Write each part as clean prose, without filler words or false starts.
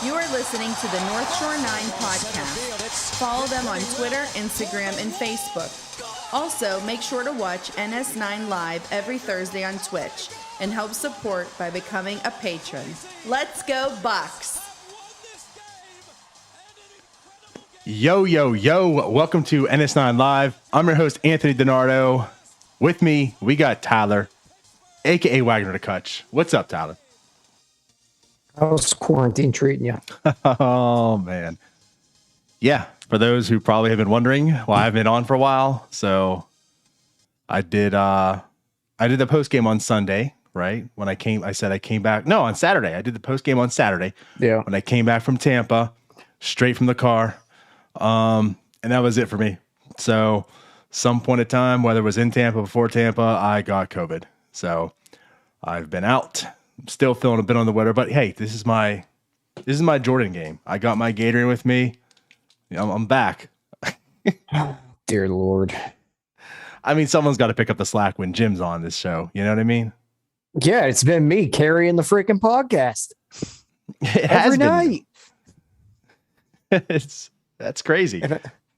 You are listening to the North Shore 9 podcast. Follow them on Twitter, Instagram, and Facebook. Also, make sure to watch NS9 live every Thursday on Twitch and help support by becoming a patron. Let's go Bucks! Yo, yo, yo. Welcome to NS9 Live. I'm your host, Anthony DiNardo. With me, we got Tyler, a.k.a. Wagner to Kutch. What's up, Tyler? How's quarantine treating you? Oh, man. Yeah, for those who probably have been wondering, well, I've been on for a while. So I did the postgame on Sunday, right? When I came back. No, on Saturday. I did the postgame on Saturday. Yeah. When I came back from Tampa, straight from the car. And that was it for me. So some point of time, whether it was in Tampa, before Tampa, I got COVID. So I've been out. I'm still feeling a bit on the weather, but hey, this is my Jordan game. I got my Gatorade with me. I'm back. Dear Lord. I mean, someone's got to pick up the slack when Jim's on this show. You know what I mean? Yeah, it's been me carrying the freaking podcast. Every night. That's crazy.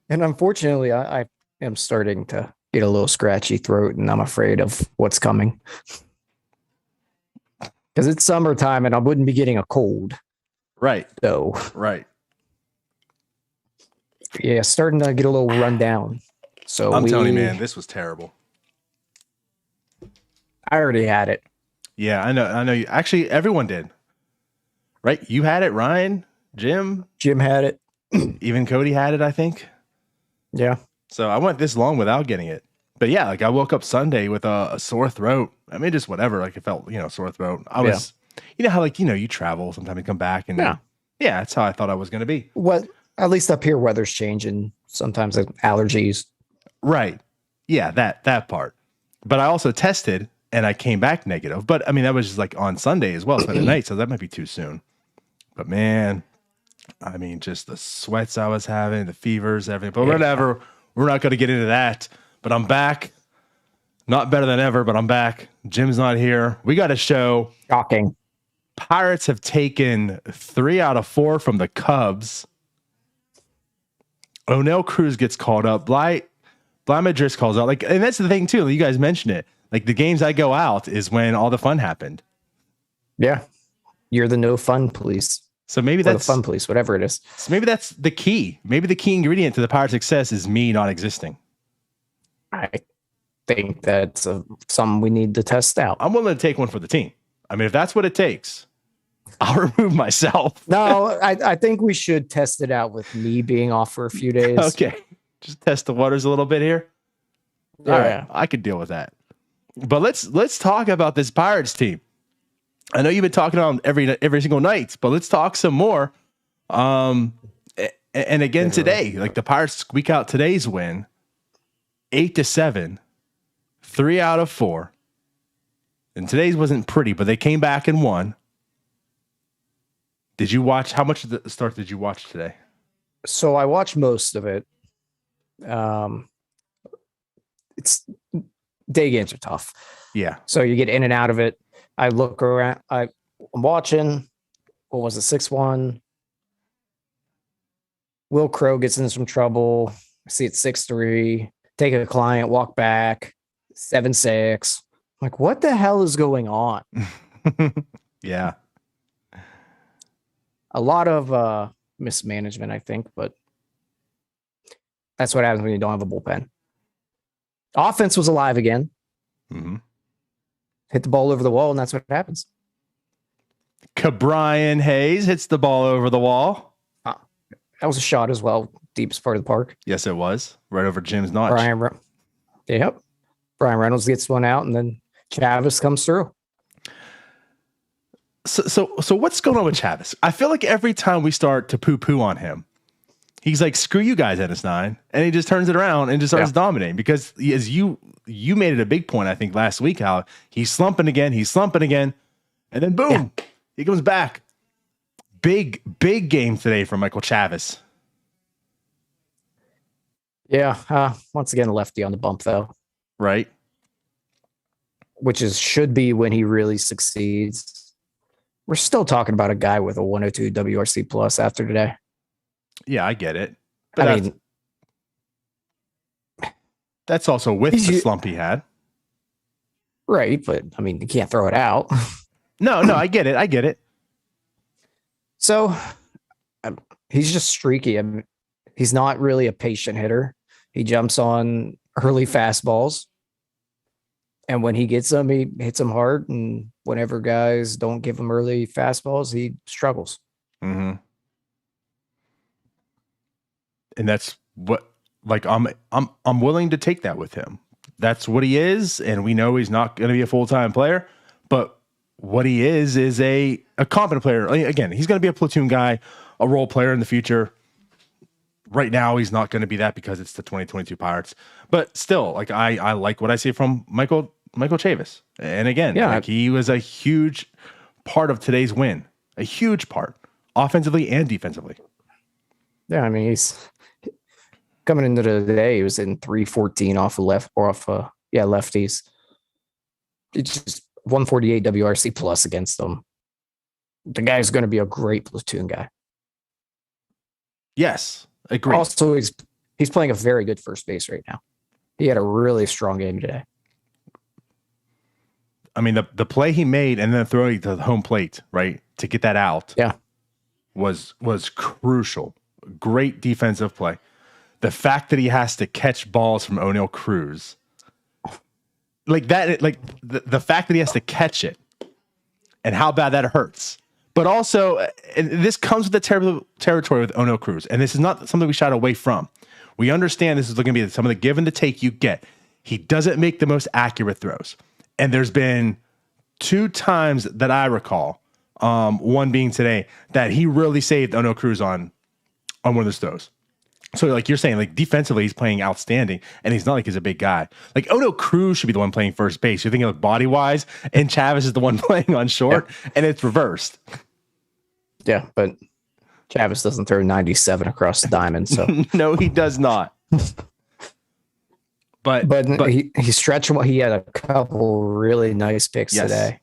And unfortunately, I am starting to get a little scratchy throat, and I'm afraid of what's coming. Because it's summertime, and I wouldn't be getting a cold. Right. So, right. Yeah, starting to get a little run down. So I'm telling you, man, this was terrible. I already had it. Yeah, I know. You actually, everyone did. Right? You had it, Ryan, Jim had it. Even Cody had it, I think. Yeah. So I went this long without getting it. But yeah, like I woke up Sunday with a sore throat. I mean, just whatever. Like it felt, sore throat. I was, you know how you travel, sometimes you come back and yeah, that's how I thought I was going to be. Well, at least up here, weather's changing. Sometimes allergies. Right. Yeah, that part. But I also tested and I came back negative. But I mean, that was just like on Sunday as well, Sunday night. So that might be too soon. But man, I mean, just the sweats I was having, the fevers, everything. But whatever. We're not going to get into that. But I'm back. Not better than ever, but I'm back. Jim's not here. We got a show. Shocking. Pirates have taken 3 out of 4 from the Cubs. Oneil Cruz gets called up. Bly Madris calls out. Like, and that's the thing too. You guys mentioned it. Like the games I go out is when all the fun happened. Yeah, you're the no fun police. So maybe that's the fun police, whatever it is. So maybe that's the key. Maybe the key ingredient to the Pirates' success is me not existing. I think that's something we need to test out. I'm willing to take one for the team. I mean, if that's what it takes, I'll remove myself. No, I think we should test it out with me being off for a few days. Okay. Just test the waters a little bit here. Yeah. All right. I could deal with that. But let's talk about this Pirates team. I know you've been talking on every single night, but let's talk some more. And again today, like the Pirates squeak out today's win, 8-7, 3 out of 4. And today's wasn't pretty, but they came back and won. Did you watch? How much of the start did you watch today? So I watched most of it. It's day games are tough. Yeah. So you get in and out of it. I look around. I'm watching. What was it? 6-1. Will Crowe gets in some trouble. I see it 6-3. Take a client, walk back. 7-6. Like, what the hell is going on? Yeah. A lot of mismanagement, I think, but that's what happens when you don't have a bullpen. Offense was alive again. Mm-hmm. Hit the ball over the wall, and that's what happens. Bryan Hayes hits the ball over the wall. That was a shot as well, deepest part of the park. Yes, it was. Right over Jim's notch. Bryan Reynolds gets one out, and then Chavis comes through. So what's going on with Chavis? I feel like every time we start to poo-poo on him, he's like, screw you guys, NS9. And he just turns it around and just starts dominating. Because as you made it a big point, I think, last week, how he's slumping again. And then boom, he comes back. Big game today for Michael Chavis. Yeah. Once again, lefty on the bump, though. Right. Which should be when he really succeeds. we're still talking about a guy with a 102 WRC plus after today. Yeah, I get it. But I mean, that's also with the slump he had. Right, but I mean, you can't throw it out. No, I get it. So he's just streaky. I mean, he's not really a patient hitter. He jumps on early fastballs. And when he gets them, he hits them hard. And whenever guys don't give him early fastballs, he struggles. Mm-hmm. And that's what, like, I'm willing to take that with him. That's what he is, and we know he's not going to be a full-time player, but what he is a competent player. Again, he's going to be a platoon guy, a role player in the future. Right now, he's not going to be that because it's the 2022 Pirates. But still, like, I like what I see from Michael Chavis. And again, like, he was a huge part of today's win, a huge part, offensively and defensively. Yeah, I mean, he's coming into the day, he was in 314 lefties. It's just 148 WRC plus against them. The guy's going to be a great platoon guy. Yes, agree. Also, he's playing a very good first base right now. He had a really strong game today. I mean, the play he made and then throwing to the home plate, right, to get that out, was crucial. Great defensive play. The fact that he has to catch balls from Oneil Cruz, like that, like the fact that he has to catch it and how bad that hurts. But also, and this comes with the territory with Oneil Cruz, and this is not something we shied away from. We understand this is going to be some of the give and the take you get. He doesn't make the most accurate throws. And there's been 2 times that I recall, one being today, that he really saved Oneil Cruz on one of those throws. So, like you're saying, like, defensively, he's playing outstanding, and he's not like he's a big guy. Like, Oneil Cruz should be the one playing first base. You're thinking of body-wise, and Chavis is the one playing on short, and it's reversed. Yeah, but Chavis doesn't throw 97 across the diamond, so. No, he does not. But he stretched well. He had a couple really nice picks today.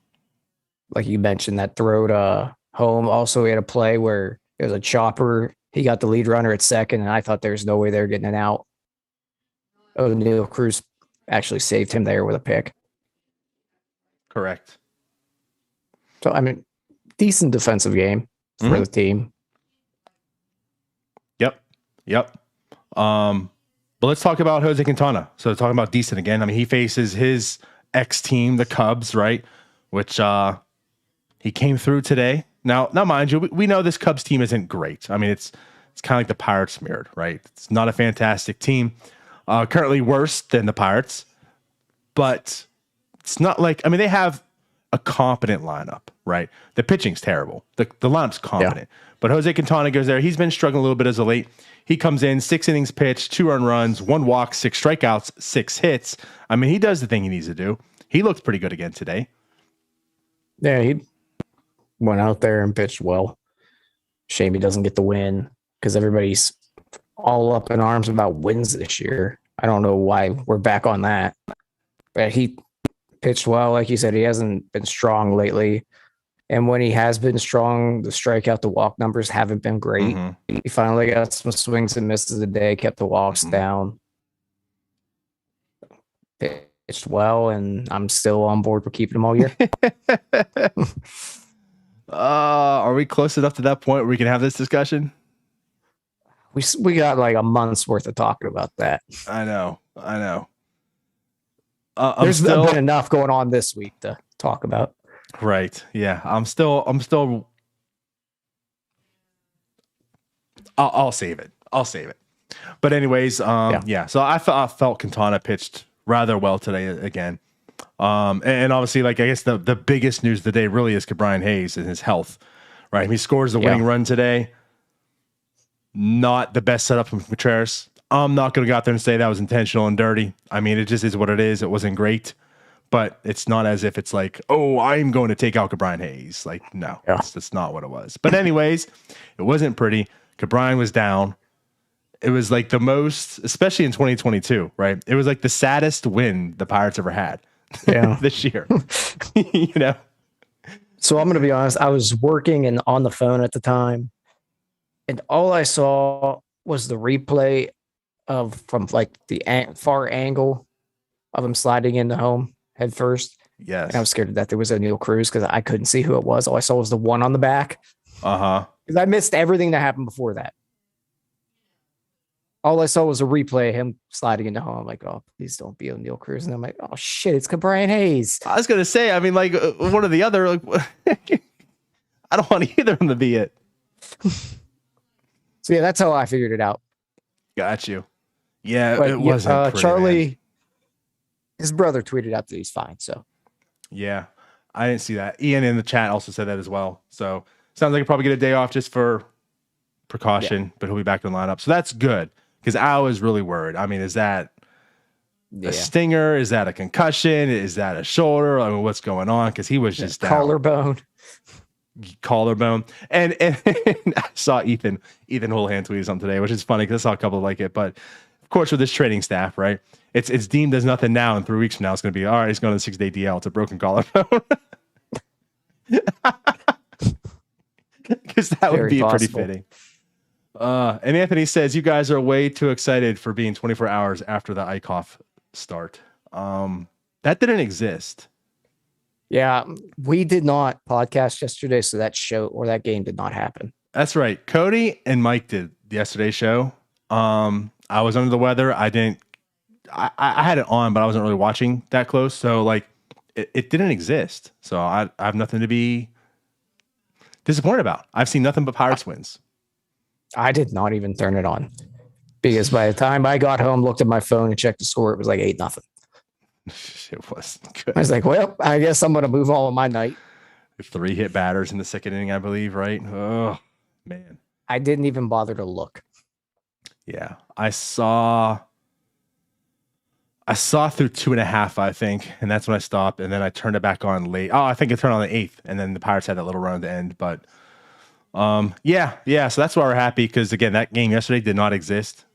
Like you mentioned, that throw to home. Also, he had a play where it was a chopper. He got the lead runner at second, and I thought there's no way they're getting it out. Oneil Cruz actually saved him there with a pick. Correct. So, I mean, decent defensive game for the team. Yep. But let's talk about Jose Quintana. So talking about decent again. I mean, he faces his ex-team, the Cubs, right? Which he came through today. Now, mind you, we know this Cubs team isn't great. I mean, it's kind of like the Pirates mirrored, right? It's not a fantastic team. Currently worse than the Pirates. But it's not like, I mean, they have a competent lineup, right? The pitching's terrible. The lineup's competent. Yeah. But Jose Quintana goes there. He's been struggling a little bit as of late. He comes in, 6 innings pitched, 2 earned runs, 1 walk, 6 strikeouts, 6 hits. I mean, he does the thing he needs to do. He looked pretty good again today. Yeah, he went out there and pitched well. Shame he doesn't get the win because everybody's all up in arms about wins this year. I don't know why we're back on that. But he pitched well. Like you said, he hasn't been strong lately. And when he has been strong, the strikeout to walk numbers haven't been great. Mm-hmm. He finally got some swings and misses a day, kept the walks down. Pitched well, and I'm still on board for keeping him all year. Are we close enough to that point where we can have this discussion? We got like a month's worth of talking about that. I know. There's been enough going on this week to talk about. Right. Yeah. I'm still. I'll save it. But anyways, yeah. So I felt Quintana pitched rather well today again. And obviously, like, I guess the biggest news of the day really is Bryan Hayes and his health, right? He scores the winning run today. Not the best setup from Contreras. I'm not going to go out there and say that was intentional and dirty. I mean, it just is what it is. It wasn't great. But it's not as if it's like, oh, I'm going to take out Bryan Hayes. Like, no, that's not what it was. But anyways, it wasn't pretty. Bryan was down. It was like the most, especially in 2022, right? It was like the saddest win the Pirates ever had this year. You know? So I'm going to be honest. I was working and on the phone at the time, and all I saw was the replay from like the far angle of him sliding into home head first. Yes. And I was scared that there was Oneil Cruz because I couldn't see who it was. All I saw was the one on the back. Because I missed everything that happened before that. All I saw was a replay of him sliding into home. I'm like, oh, please don't be Oneil Cruz. And I'm like, oh shit, it's Bryan Hayes. I was gonna say, I mean, like one or the other. Like, I don't want either of them to be it. So yeah, that's how I figured it out. Got you. Yeah, but it wasn't pretty, Charlie. man. His brother tweeted out that he's fine. So yeah, I didn't see that. Ian in the chat also said that as well. So sounds like he'll probably get a day off just for precaution, but he'll be back in the lineup. So that's good because I was really worried. I mean, is that a stinger? Is that a concussion? Is that a shoulder? I mean, what's going on? Because he was just collarbone. And I saw Ethan Houlihan tweet something today, which is funny because I saw a couple like it. But of course, with this training staff, right? It's deemed as nothing now. And 3 weeks from now, it's going to be all right. He's going to the 6-day DL. It's a broken collarbone. Because that would be pretty fitting. And Anthony says, you guys are way too excited for being 24 hours after the Eichhoff start. That didn't exist. Yeah, we did not podcast yesterday, so that show or that game did not happen. That's right. Cody and Mike did yesterday's show. I was under the weather. I had it on, but I wasn't really watching that close. So like it didn't exist. So I have nothing to be disappointed about. I've seen nothing but Pirates wins. I did not even turn it on because by the time I got home, looked at my phone and checked the score, it was like 8-0. It was good. I was like, well, I guess I'm going to move on with my night. 3 hit batters in the second inning, I believe, right? Oh, man. I didn't even bother to look. Yeah. I saw through 2.5, I think, and that's when I stopped, and then I turned it back on late. Oh, I think it turned on the 8th, and then the Pirates had that little run at the end. But yeah. So that's why we're happy because again, that game yesterday did not exist.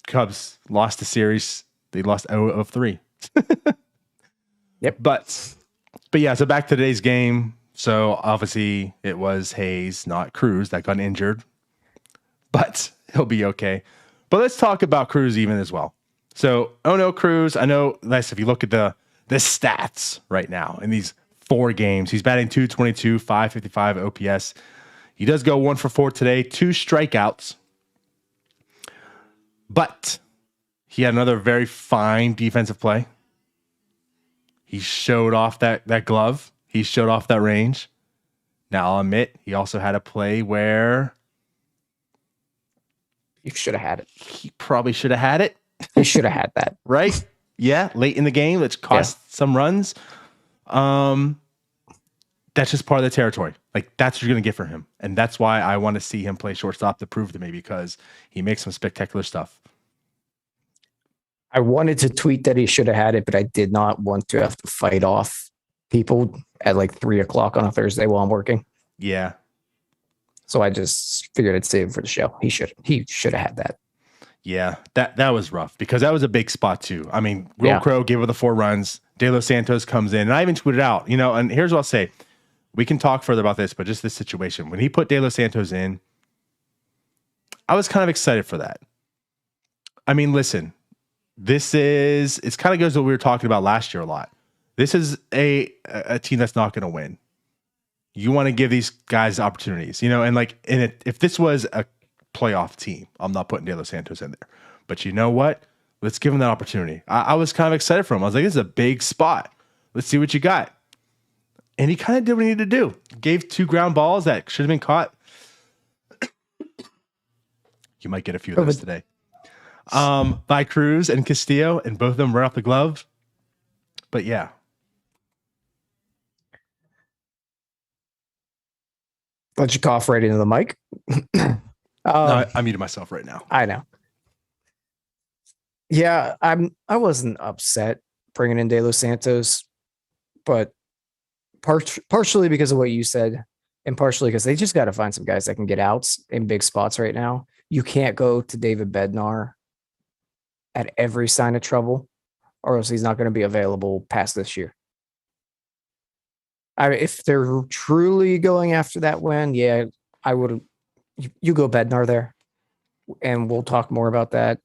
Cubs lost the series. They lost 0-3. Yep. But yeah, so back to today's game. So obviously it was Hayes, not Cruz, that got injured. But he'll be okay. But let's talk about Cruz even as well. So Oneil Cruz, I know, Les, if you look at the stats right now in these 4 games, he's batting .222, .555 OPS. He does go 1 for 4 today, 2 strikeouts. But he had another very fine defensive play. He showed off that glove. He showed off that range. Now, I'll admit, he also had a play where you should have had it. He probably should have had it. He should have had that. Right? Yeah, late in the game, which cost some runs. That's just part of the territory. Like, that's what you're going to get for him. And that's why I want to see him play shortstop to prove to me because he makes some spectacular stuff. I wanted to tweet that he should have had it, but I did not want to have to fight off people at like 3:00 on a Thursday while I'm working. Yeah. So I just figured I'd save it for the show. He should have had that. Yeah, that was rough because that was a big spot too. I mean, Will Crowe gave her the 4 runs. De Los Santos comes in, and I even tweeted out, and here's what I'll say. We can talk further about this, but just this situation. When he put De Los Santos in, I was kind of excited for that. I mean, listen, it's kind of goes to what we were talking about last year a lot. This is a team that's not going to win. You want to give these guys opportunities, and if this was a playoff team, I'm not putting De Los Santos in there. But you know what? Let's give him that opportunity. I was kind of excited for him. I was like, this is a big spot. Let's see what you got. And he kind of did what he needed to do. Gave 2 ground balls that should have been caught. You might get a few of those today. By Cruz and Castillo, and both of them right off the glove. But yeah. Let you cough right into the mic. No, I muted myself right now. I know. Yeah, I wasn't upset bringing in De Los Santos, but partially because of what you said, and partially because they just got to find some guys that can get outs in big spots right now. You can't go to David Bednar at every sign of trouble, or else he's not going to be available past this year. If they're truly going after that win, yeah, I would. You go Bednar there, and we'll talk more about that.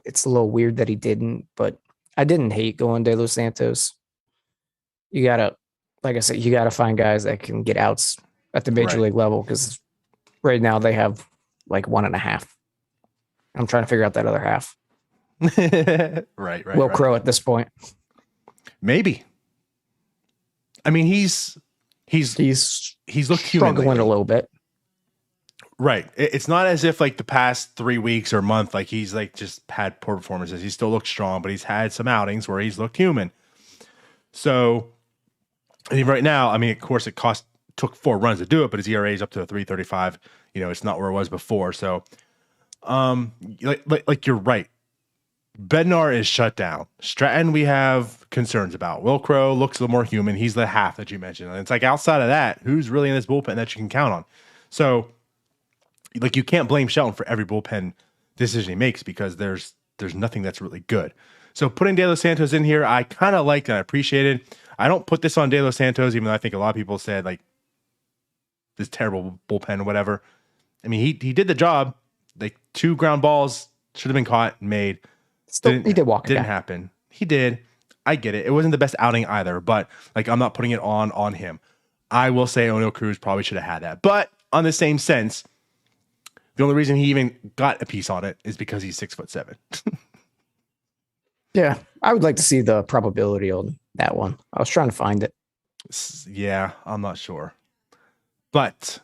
It's a little weird that he didn't, but I didn't hate going De Los Santos. You gotta, like I said, you gotta find guys that can get outs at the major league level, because right now they have like 1.5. I'm trying to figure out that other half. Right. Will Crowe at this point. Maybe. I mean, he's looked human struggling a little bit. Right. It's not as if like the past 3 weeks or month, like he's like just had poor performances. He still looks strong, but he's had some outings where he's looked human. So I mean, right now, I mean, of course, took 4 runs to do it, but his ERA is up to a 3.35. You know, it's not where it was before. So, like you're right. Bednar is shut down. Stratton, we have concerns about. Wil Crowe looks a little more human. He's the half that you mentioned. And it's like outside of that, who's really in this bullpen that you can count on? So, like, you can't blame Shelton for every bullpen decision he makes, because there's nothing that's really good. So putting De Los Santos in here, I kind of liked and I appreciated. I don't put this on De Los Santos, even though I think a lot of people said like this terrible bullpen or whatever. I mean, he did the job. Like 2 ground balls should have been caught and made. Still, he did walk. Didn't happen. He did. I get it. It wasn't the best outing either, but like I'm not putting it on him. I will say Oneil Cruz probably should have had that. But on the same sense, the only reason he even got a piece on it is because he's 6'7". Yeah, I would like to see the probability on that one. I was trying to find it. Yeah, I'm not sure. But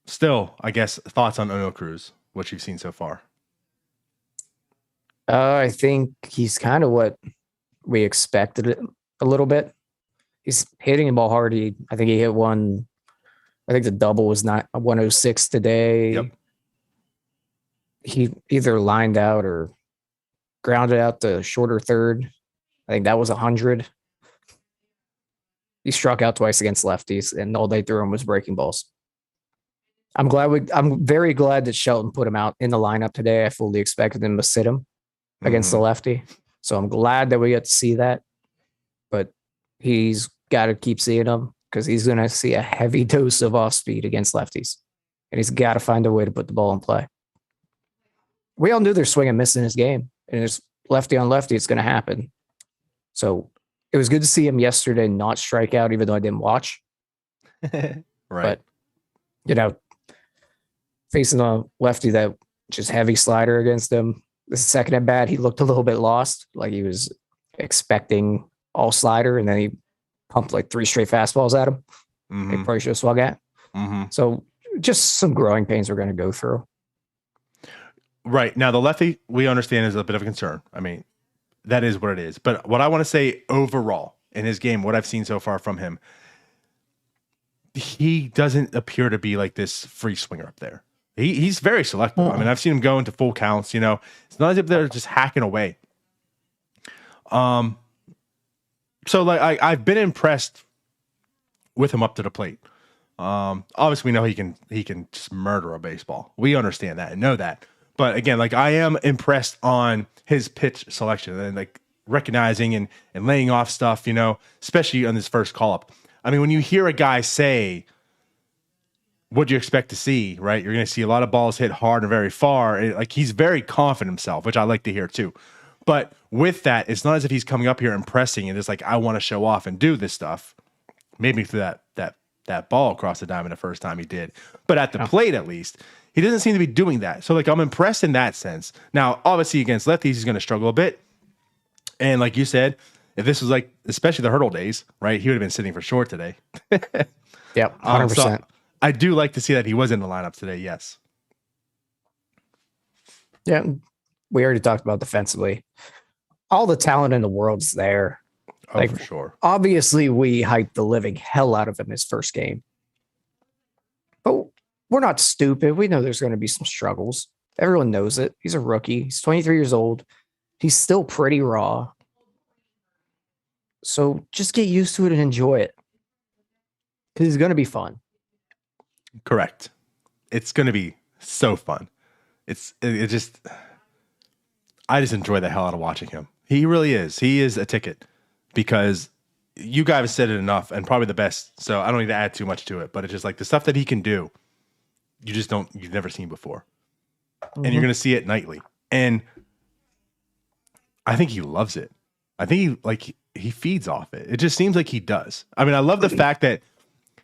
still, I guess, thoughts on Oneil Cruz, what you've seen so far. I think he's kind of what we expected a little bit. He's hitting the ball hard. I think he hit one. I think the double was not 106 today. Yep. He either lined out or grounded out the shorter third. I think that was 100. He struck out twice against lefties, and all they threw him was breaking balls. I'm very glad that Shelton put him out in the lineup today. I fully expected him to sit him against the lefty. So I'm glad that we got to see that. But he's got to keep seeing him, because he's going to see a heavy dose of off speed against lefties. And he's got to find a way to put the ball in play. We all knew there's swing and miss in his game, and there's lefty on lefty. It's going to happen. So it was good to see him yesterday not strike out, even though I didn't watch. Right. But, you know, facing a lefty that just heavy slider against him, the second at bat, he looked a little bit lost, like he was expecting all slider, and then he pumped like 3 straight fastballs at him. He probably should have swung at. So just some growing pains we're going to go through. Right. Now, the lefty, we understand, is a bit of a concern. I mean, that is what it is. But what I want to say overall in his game, what I've seen so far from him, he doesn't appear to be like this free swinger up there. He's very selective. I mean, I've seen him go into full counts. You know, it's not as if they're just hacking away. So like I've been impressed with him up to the plate. Obviously, we know he can just murder a baseball. We understand that and know that. But again, like I am impressed on his pitch selection and like recognizing and laying off stuff, you know, especially on this first call up. I mean, when you hear a guy say, what do you expect to see, right? You're going to see a lot of balls hit hard and very far. Like he's very confident in himself, which I like to hear too. But with that, it's not as if he's coming up here impressing and it's like, I want to show off and do this stuff. Maybe through that ball across the diamond the first time he did. But at the plate, at least, he doesn't seem to be doing that. So like I'm impressed in that sense. Now, obviously against lefties, he's going to struggle a bit. And like you said, if this was like, especially the hurdle days, right? He would have been sitting for short today. Yep, 100%. So I do like to see that he was in the lineup today. Yes. Yeah, we already talked about defensively. All the talent in the world's there. Oh, like, for sure. Obviously, we hyped the living hell out of him his first game. But we're not stupid. We know there's going to be some struggles. Everyone knows it. He's a rookie. He's 23 years old. He's still pretty raw. So just get used to it and enjoy it. Because it's going to be fun. Correct. It's going to be so fun. I just enjoy the hell out of watching him. He really is. He is a ticket because you guys said it enough and probably the best. So I don't need to add too much to it, but it's just like the stuff that he can do, you've never seen before. And you're going to see it nightly. And I think he loves it. I think he feeds off it. It just seems like he does. I mean, I love the fact that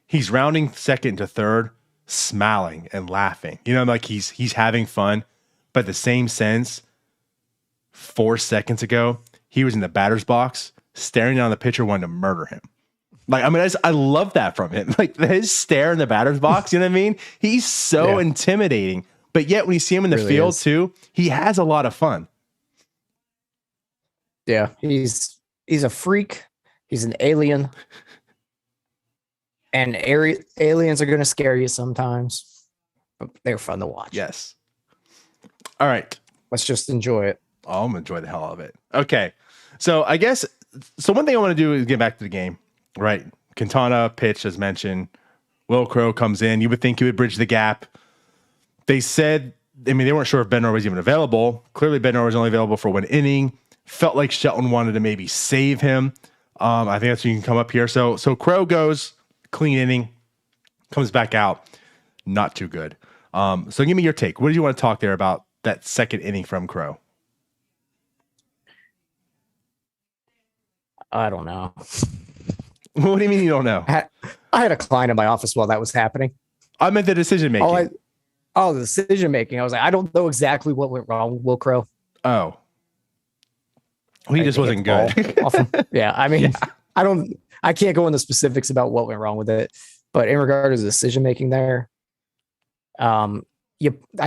he's rounding second to third, smiling and laughing. You know, like he's having fun. But the same sense, 4 seconds ago, he was in the batter's box, staring down the pitcher, wanting to murder him. Like, I mean, I love that from him. Like his stare in the batter's box, you know what I mean? He's so intimidating. But yet when you see him in the field too, he has a lot of fun. Yeah, he's a freak. He's an alien. And aliens are going to scare you sometimes. But they're fun to watch. Yes. All right. Let's just enjoy it. Oh, I'm going to enjoy the hell out of it. Okay. So I guess, one thing I want to do is get back to the game, right? Quintana pitched, as mentioned. Wil Crowe comes in. You would think he would bridge the gap. They said, I mean, they weren't sure if Bednar was even available. Clearly, Bednar was only available for 1 inning. Felt like Shelton wanted to maybe save him. I think that's when you can come up here. So Crowe goes, clean inning, comes back out. Not too good. So give me your take. What did you want to talk there about that second inning from Crowe? I don't know. What do you mean you don't know? I had a client in my office while that was happening. I meant the decision making. The decision making. I was like, I don't know exactly what went wrong with Will Crowe. Oh. Well, he just wasn't good. Yeah, I mean, I can't go into specifics about what went wrong with it, but in regard to the decision making there, I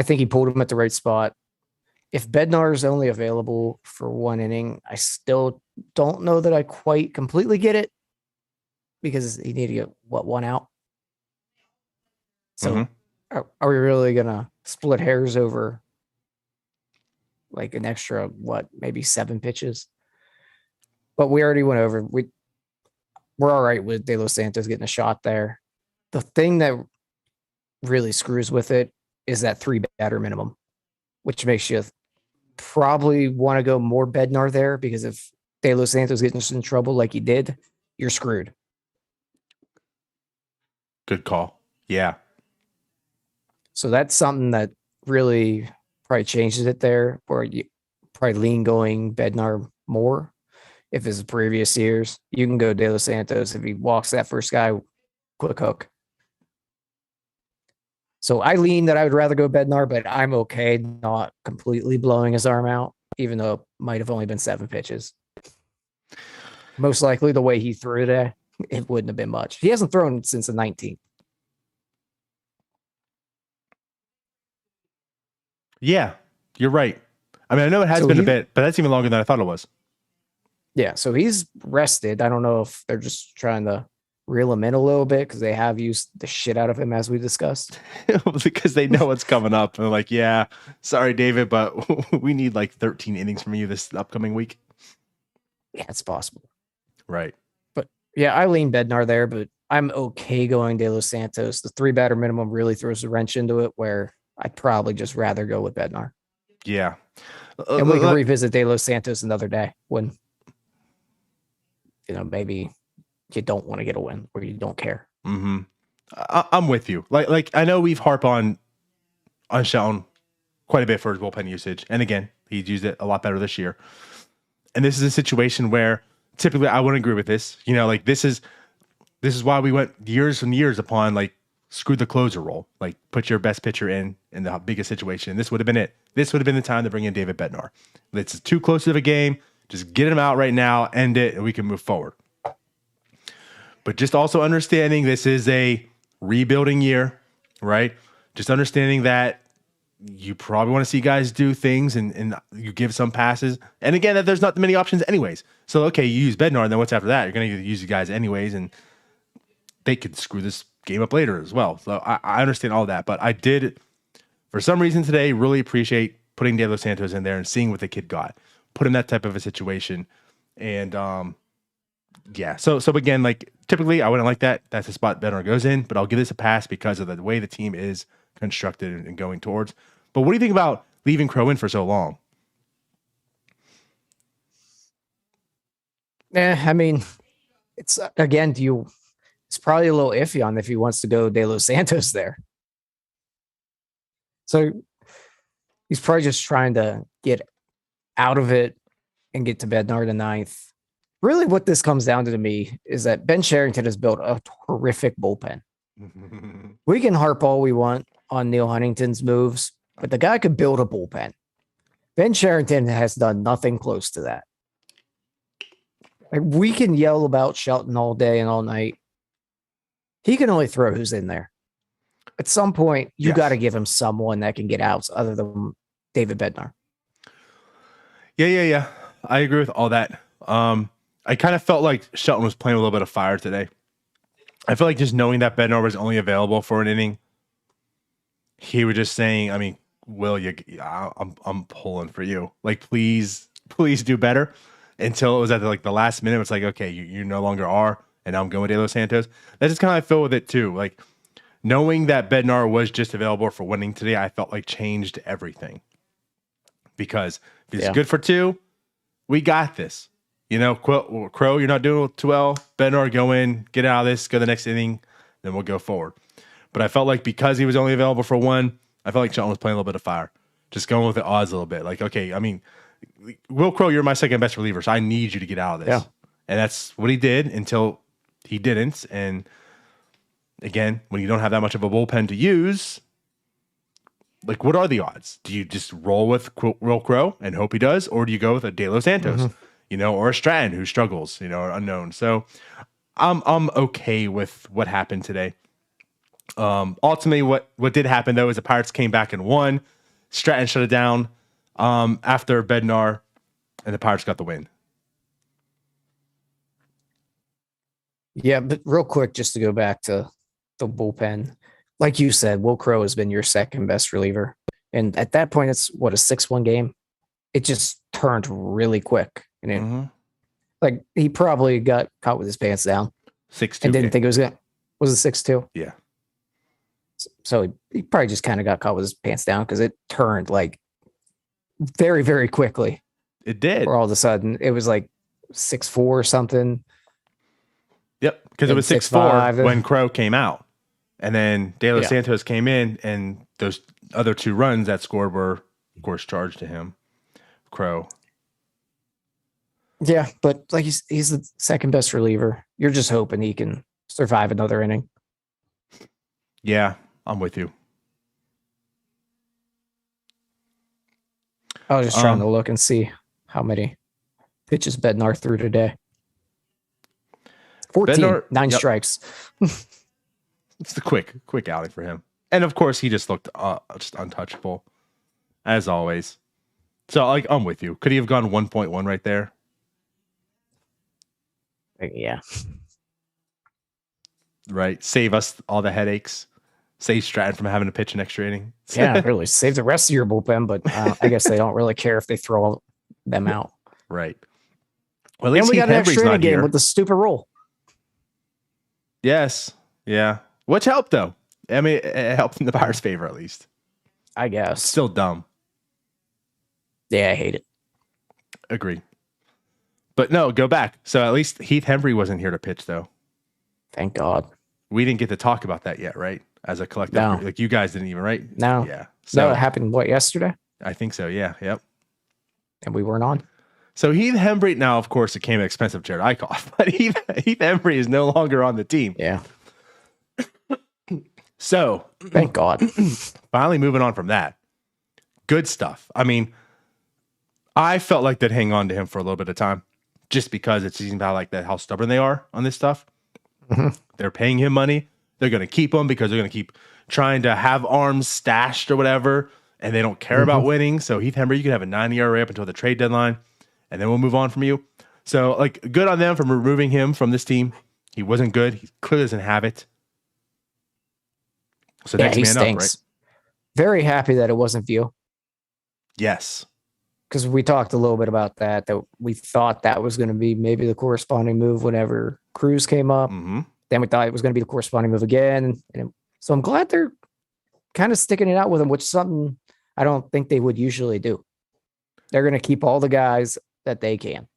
think he pulled him at the right spot. If Bednar is only available for 1 inning, I still don't know that I quite completely get it because he needed to get 1 out. So are we really gonna split hairs over like an extra maybe 7 pitches? But we already went over. We're all right with De Los Santos getting a shot there. The thing that really screws with it is that 3 batter minimum, which makes you probably want to go more Bednar there, because if De Los Santos gets in trouble like he did, you're screwed. Good call. Yeah. So that's something that really probably changes it there, or you probably lean going Bednar more. If it's previous years, you can go De Los Santos. If he walks that first guy, quick hook. So I lean that I would rather go Bednar, but I'm okay not completely blowing his arm out, even though it might have only been 7 pitches. Most likely the way he threw today, it wouldn't have been much. He hasn't thrown since the 19th. Yeah, you're right. I mean, I know it has been a bit, but that's even longer than I thought it was. Yeah, so he's rested. I don't know if they're just trying to reel him in a little bit because they have used the shit out of him, as we discussed. Because they know what's coming up. And they're like, yeah, sorry, David, but we need like 13 innings from you this upcoming week. Yeah, it's possible. Right. But yeah, I lean Bednar there, but I'm okay going De Los Santos. The 3 batter minimum really throws a wrench into it, where I'd probably just rather go with Bednar. Yeah. And we can revisit De Los Santos another day when, maybe you don't want to get a win or you don't care. Mm-hmm. I'm with you. Like I know we've harped on Shelton quite a bit for his bullpen usage. And again, he's used it a lot better this year. And this is a situation where typically I wouldn't agree with this. Like this is why we went years and years upon like screw the closer role. Like put your best pitcher in the biggest situation. This would have been it. This would have been the time to bring in David Bednar. It's too close to the game. Just get him out right now, end it, and we can move forward. But just also understanding this is a rebuilding year, right? Just understanding that you probably want to see guys do things and you give some passes. And again, that there's not many options anyways. So, okay, you use Bednar, and then what's after that? You're going to use the guys anyways, and they could screw this game up later as well. So I understand all that. But I did, for some reason today, really appreciate putting De Los Santos in there and seeing what the kid got. Put him in that type of a situation. And, yeah. So again, like typically I wouldn't like that. That's the spot Bednar goes in, but I'll give this a pass because of the way the team is constructed and going towards. But what do you think about leaving Crowe in for so long? I mean, It's again, it's probably a little iffy on if he wants to go De Los Santos there. So he's probably just trying to get out of it and get to Bednar the ninth. Really, what this comes down to me is that Ben Cherington has built a horrific bullpen. We can harp all we want on Neil Huntington's moves, but the guy could build a bullpen. Ben Cherington has done nothing close to that. Like, we can yell about Shelton all day and all night. He can only throw who's in there. At some point, you got to give him someone that can get outs other than David Bednar. Yeah. I agree with all that. I kind of felt like Shelton was playing a little bit of fire today. I feel like just knowing that Bednar was only available for an inning, he was just saying, I mean, Will, I'm pulling for you. Like, please do better. Until it was at the last minute, it's like, okay, you no longer are, and now I'm going with De Los Santos. That's just kind of how I feel with it too. Like, knowing that Bednar was just available for winning today, I felt like changed everything. Because if he's good for 2, we got this. You know, Crowe, you're not doing too well. Bednar, go in, get out of this, go to the next inning, then we'll go forward. But I felt like because he was only available for 1, I felt like Shelton was playing a little bit of fire. Just going with the odds a little bit. Like, okay, I mean, Wil Crowe, you're my second best reliever, so I need you to get out of this. Yeah. And that's what he did until he didn't. And again, when you don't have that much of a bullpen to use, like, what are the odds? Do you just roll with Wil Crowe and hope he does? Or do you go with a De Los Santos, or a Stratton who struggles, or unknown? So I'm okay with what happened today. Ultimately, what did happen, though, is the Pirates came back and won. Stratton shut it down after Bednar, and the Pirates got the win. Yeah, but real quick, just to go back to the bullpen, like you said, Wil Crowe has been your second best reliever. And at that point, it's a 6-1 game. It just turned really quick. And like, he probably got caught with his pants down. 6-2. And didn't think it was it 6-2? Yeah. So he probably just kind of got caught with his pants down because it turned like very, very quickly. It did. Or all of a sudden, it was like 6-4 or something. Yep, because it was 6-4 when Crowe came out. And then De Los Santos came in, and those other 2 runs that scored were, of course, charged to him. Crowe. Yeah, but like he's the second best reliever. You're just hoping he can survive another inning. Yeah, I'm with you. I was just trying to look and see how many pitches Bednar threw today. 14, Bednar, 9 strikes. It's the quick outing for him. And of course, he just looked just untouchable, as always. So, like, I'm with you. Could he have gone 1.1 right there? Yeah. Right. Save us all the headaches. Save Stratton from having to pitch an extra inning. Yeah, really. Save the rest of your bullpen, but I guess they don't really care if they throw them out. Right. Well, at least we got an extra inning game with the stupid rule. Yes. Yeah. Which helped, though. I mean, it helped in the Pirates' favor, at least. I guess. Still dumb. Yeah, I hate it. Agree. But no, go back. So at least Heath Hembry wasn't here to pitch, though. Thank God. We didn't get to talk about that yet, right? As a collective. No. Like, you guys didn't even, right? No. Yeah. So it happened, yesterday? I think so, yeah. Yep. And we weren't on. So Heath Hembry, now, of course, it came at expense of Jared Eichhoff, but Heath Hembry is no longer on the team. Yeah. So. Thank God. Finally moving on from that. Good stuff. I mean, I felt like they'd hang on to him for a little bit of time just because it seems how stubborn they are on this stuff. They're paying him money. They're going to keep him because they're going to keep trying to have arms stashed or whatever, and they don't care about winning. So Heath Hembry, you can have a 9 ERA up until the trade deadline, and then we'll move on from you. So, like, good on them for removing him from this team. He wasn't good. He clearly doesn't have it. So next man stinks. up, right? Very happy that it wasn't Veal. Yes. Because we talked a little bit about that we thought that was going to be maybe the corresponding move whenever Cruz came up. Then we thought it was going to be the corresponding move again. So I'm glad they're kind of sticking it out with him, which is something I don't think they would usually do. They're going to keep all the guys that they can.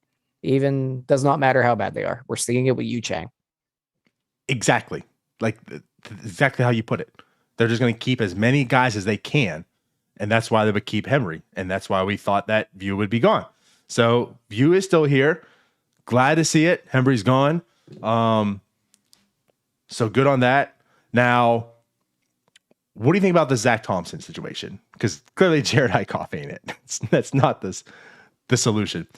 Even does not matter how bad they are. We're sticking it with Yu Chang. Exactly. Like exactly how you put it. They're just going to keep as many guys as they can. And that's why they would keep Henry. And that's why we thought that View would be gone. So View is still here. Glad to see it. Henry's gone. So good on that. Now, what do you think about the Zach Thompson situation? Because clearly Jared Eichhoff ain't it. That's not the solution.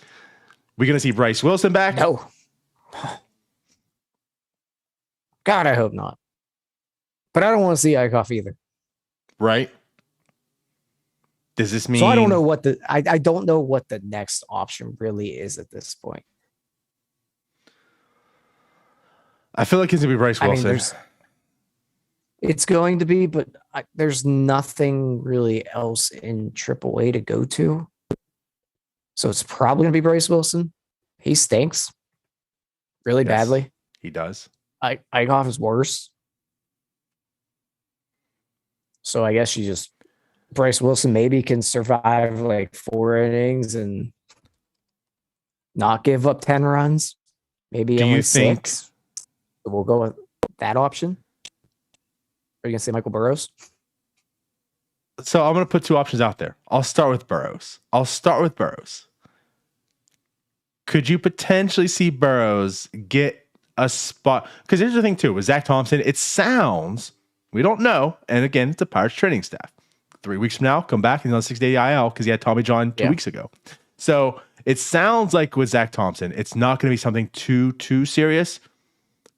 We going to see Bryce Wilson back? No. God, I hope not. But I don't want to see Eichhoff either. Right. Does this mean? So I don't know what I don't know what the next option really is at this point. I feel like it's going to be Bryce Wilson. I mean, it's going to be, but there's nothing really else in AAA to go to. So it's probably going to be Bryce Wilson. He stinks really badly. He does. Eichhoff is worse. So I guess Bryce Wilson maybe can survive like 4 innings and not give up 10 runs. Maybe Do only you think 6. We'll go with that option. Are you going to say Michael Burrows? So I'm going to put 2 options out there. I'll start with Burrows. Could you potentially see Burrows get a spot? Because here's the thing too, with Zach Thompson, it sounds, we don't know, and again, it's a Pirates training staff. 3 weeks from now, come back, he's on 6-day IL because he had Tommy John 2 weeks ago. So it sounds like with Zach Thompson, it's not going to be something too serious.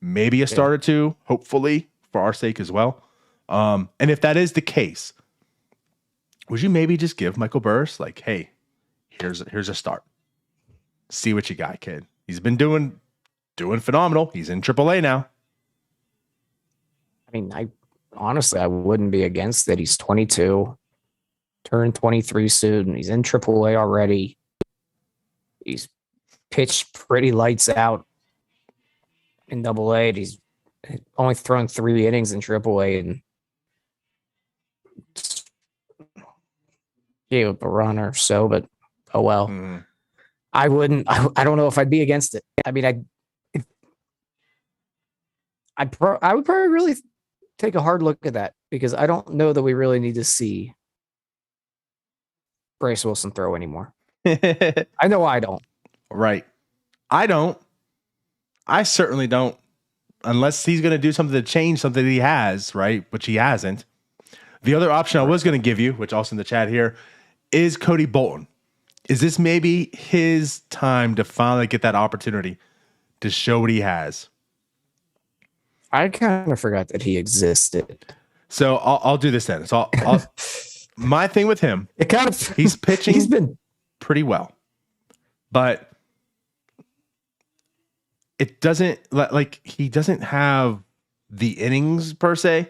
Maybe a start or 2, hopefully, for our sake as well. And if that is the case, would you maybe just give Michael Burris like, hey, here's a start. See what you got, kid. He's been doing phenomenal. He's in AAA now. I mean, honestly, I wouldn't be against it. He's 22, turned 23 soon. He's in AAA already. He's pitched pretty lights out in AA. He's only thrown 3 innings in AAA and gave up a run or so, but oh well. I wouldn't. I don't know if I'd be against it. I mean, I would probably really take a hard look at that because I don't know that we really need to see Bryce Wilson throw anymore. I know I don't. Right. I don't. I certainly don't. Unless he's going to do something to change something that he has, right? Which he hasn't. The other option I was going to give you, which also in the chat here, is Cody Bolton. Is this maybe his time to finally get that opportunity to show what he has? I kind of forgot that he existed. So I'll do this then. So my thing with him, he's pitching. He's been pretty well, but it doesn't like he doesn't have the innings per se.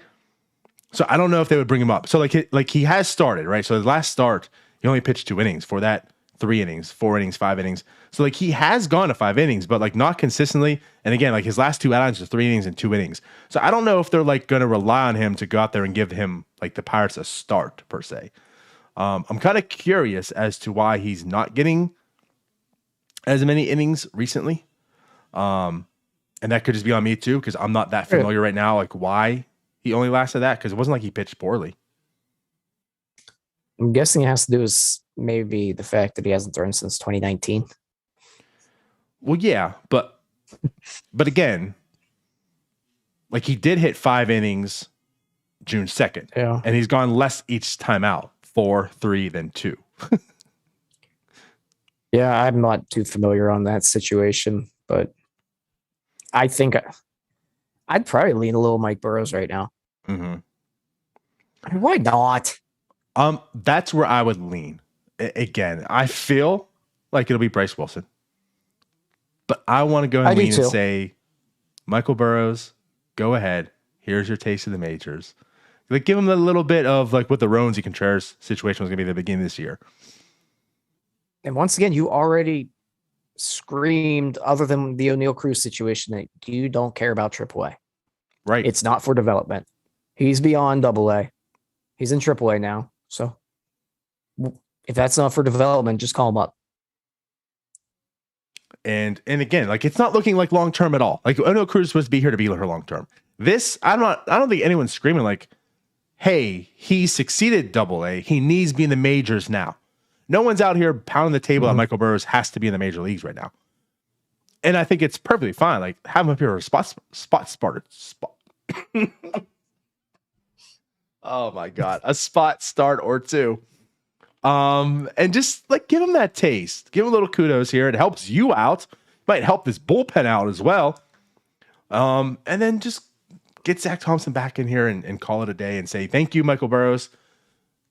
So I don't know if they would bring him up. So like he has started, right? So his last start, he only pitched 2 innings. For that, 3 innings, 4 innings, 5 innings. So like he has gone to 5 innings, but like not consistently. And again, like his last 2 outings are 3 innings and 2 innings. So I don't know if they're like going to rely on him to go out there and give him like the Pirates a start per se. I'm kind of curious as to why he's not getting as many innings recently. And that could just be on me too, because I'm not that familiar right now, like why he only lasted that, because it wasn't like he pitched poorly. I'm guessing it has to do with maybe the fact that he hasn't thrown since 2019. Well, yeah, but again, like he did hit 5 innings June 2nd. Yeah. And he's gone less each time out, 4, 3 than 2. Yeah, I'm not too familiar on that situation, but I think I'd probably lean a little Mike Burrows right now. Mm-hmm. I mean, why not? That's where I would lean. Again, I feel like it'll be Bryce Wilson, but I want to go and lean and say, Michael Burrows, go ahead. Here's your taste of the majors. Like, give him a little bit of like what the Roansy Contreras situation was going to be at the beginning of this year. And once again, you already screamed, other than the Oneil Cruz situation, that you don't care about AAA. Right. It's not for development. He's beyond AA. He's in AAA now. So if that's not for development, just call him up. And again, like it's not looking like long term at all. Like Oneil Cruz is supposed to be here to be her long term. This, I don't think anyone's screaming like, hey, he succeeded AA. He needs to be in the majors now. No one's out here pounding the table that Michael Burrows has to be in the major leagues right now. And I think it's perfectly fine. Like have him up here a spot. Oh my God. A spot start or two. And just like give him that taste. Give him a little kudos here. It helps you out. Might help this bullpen out as well. And then just get Zach Thompson back in here and call it a day and say, thank you, Michael Burrows.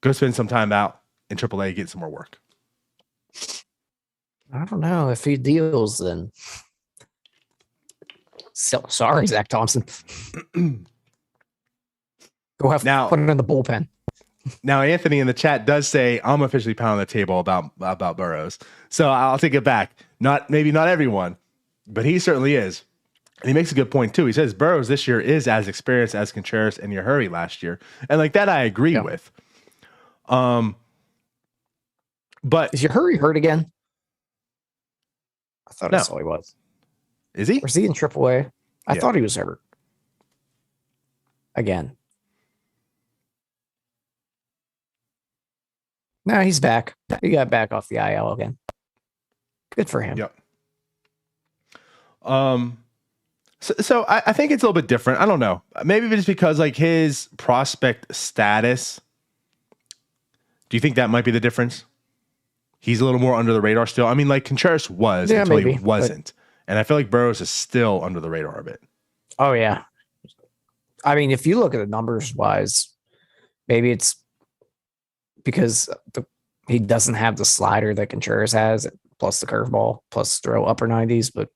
Go spend some time out in AAA, get some more work. I don't know if he deals then. So, sorry, Zach Thompson. Go have fun in the bullpen. Now, Anthony in the chat does say, I'm officially pounding the table about Burrows. So I'll take it back. Maybe not everyone, but he certainly is. And he makes a good point, too. He says Burrows this year is as experienced as Contreras and Yerri last year. And like that, I agree with. But is Yerri hurt again? I thought that's all he was. Is he? Or is he in AAA? I thought he was hurt. Again. No, he's back. He got back off the IL again. Good for him. Yep. So I think it's a little bit different. I don't know. Maybe it's because like his prospect status. Do you think that might be the difference? He's a little more under the radar still. I mean, like Contreras was until he wasn't. And I feel like Burrows is still under the radar a bit. Oh, yeah. I mean, if you look at the numbers wise, maybe it's because he doesn't have the slider that Contreras has, plus the curveball, plus throw upper 90s. But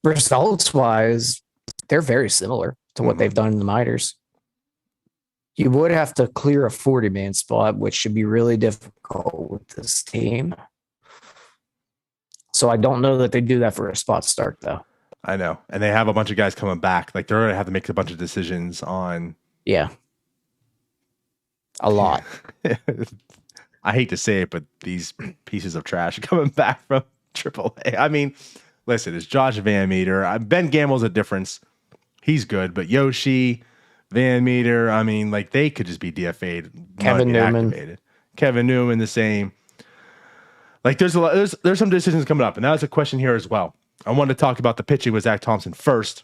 results wise, they're very similar to what they've done in the minors. You would have to clear a 40-man spot, which should be really difficult with this team. So I don't know that they do that for a spot start, though. I know. And they have a bunch of guys coming back. Like they're going to have to make a bunch of decisions on. Yeah. A lot. I hate to say it, but these pieces of trash are coming back from AAA. I mean, listen, it's Josh Van Meter. Ben Gamel's a difference. He's good, but Yoshi, Van Meter, I mean, like they could just be DFA'd. Kevin Newman. Kevin Newman, the same. Like there's some decisions coming up, and that was a question here as well. I wanted to talk about the pitching with Zach Thompson first.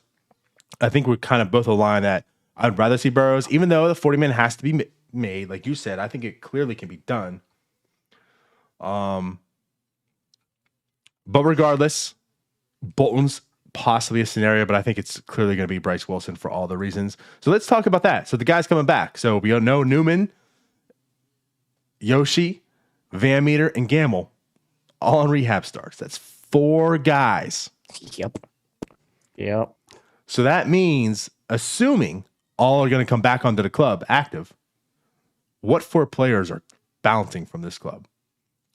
I think we're kind of both aligned that I'd rather see Burrows, even though the 40-man has to be made, like you said. I think it clearly can be done. But regardless, Bolton's possibly a scenario, but I think it's clearly going to be Bryce Wilson for all the reasons. So let's talk about that. So the guy's coming back. So we know Newman, Yoshi, Van Meter, and Gamble all on rehab starts. That's 4 guys. Yep. So that means, assuming all are going to come back onto the club active, what 4 players are bouncing from this club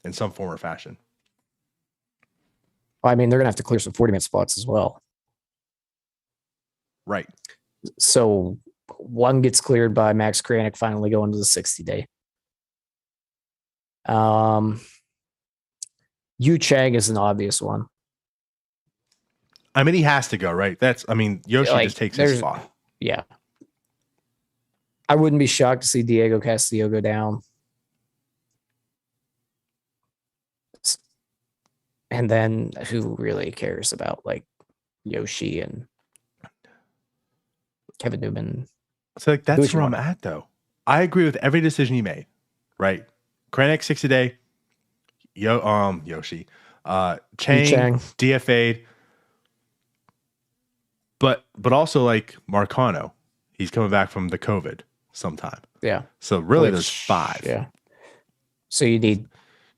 in some form or fashion? I mean, they're going to have to clear some 40-man spots as well. Right. So one gets cleared by Max Kranick finally going to the 60-day. Yu Chang is an obvious one. I mean, he has to go, right? Yoshi just takes his spot. Yeah. I wouldn't be shocked to see Diego Castillo go down. And then who really cares about like Yoshi and Kevin Newman? So like that's where I'm at, though. I agree with every decision you made, right? Kranick 60-day, Yoshi, Chang DFA'd, but also like Marcano, he's coming back from the COVID sometime. Yeah. So really, there's 5. Yeah. So you need.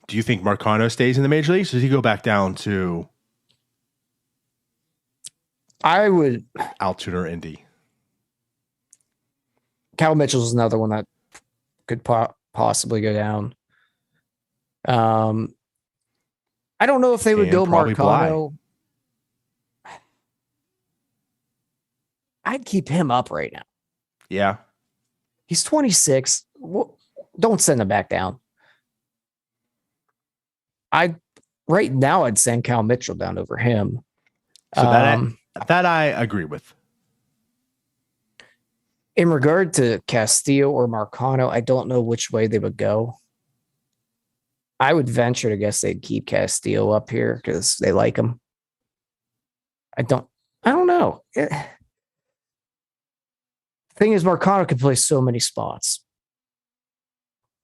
Do you think Marcano stays in the major leagues, or does he go back down to? I would. Altoona or Indy. Cal Mitchell's another one that could possibly go down. I don't know if they would go Marcano. I'd keep him up right now. Yeah. He's 26. Don't send him back down. right now I'd send Cal Mitchell down over him. So that I agree with. In regard to Castillo or Marcano, I don't know which way they would go. I would venture to guess they'd keep Castillo up here because they like him. I don't know. Thing is, Marcano can play so many spots.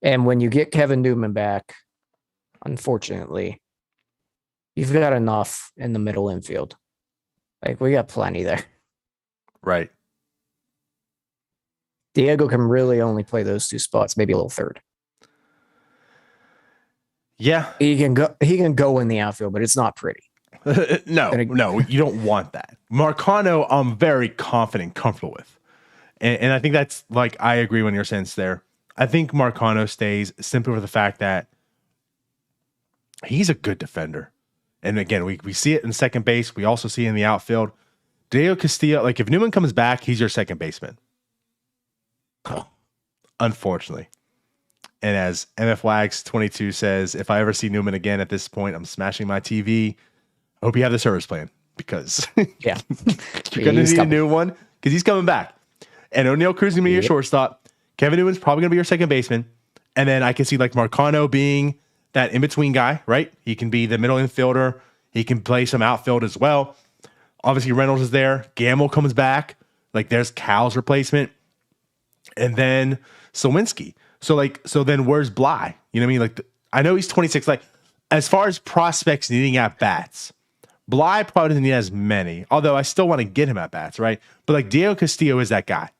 And when you get Kevin Newman back, unfortunately, you've got enough in the middle infield. Like, we got plenty there. Right. Diego can really only play those two spots, maybe a little third. Yeah. He can go in the outfield, but it's not pretty. No, you don't want that. Marcano, I'm very confident, comfortable with. And I think that's like, I agree on your sense there. I think Marcano stays simply for the fact that he's a good defender. And again, we see it in second base. We also see it in the outfield. Diego Castillo, like if Newman comes back, he's your second baseman. Oh. Unfortunately. And as MF Wags 22 says, if I ever see Newman again at this point, I'm smashing my TV. I hope you have the service plan because yeah, you're going to need a new one because he's coming back. And Oneil Cruz is going to be your shortstop. Kevin Newman's probably going to be your second baseman. And then I can see like Marcano being that in-between guy, right? He can be the middle infielder. He can play some outfield as well. Obviously, Reynolds is there. Gamble comes back. Like there's Cal's replacement. And then Sawinski. So then where's Bly? You know what I mean? Like I know he's 26. Like as far as prospects needing at bats, Bly probably doesn't need as many, although I still want to get him at bats, right? But like Diego Castillo is that guy.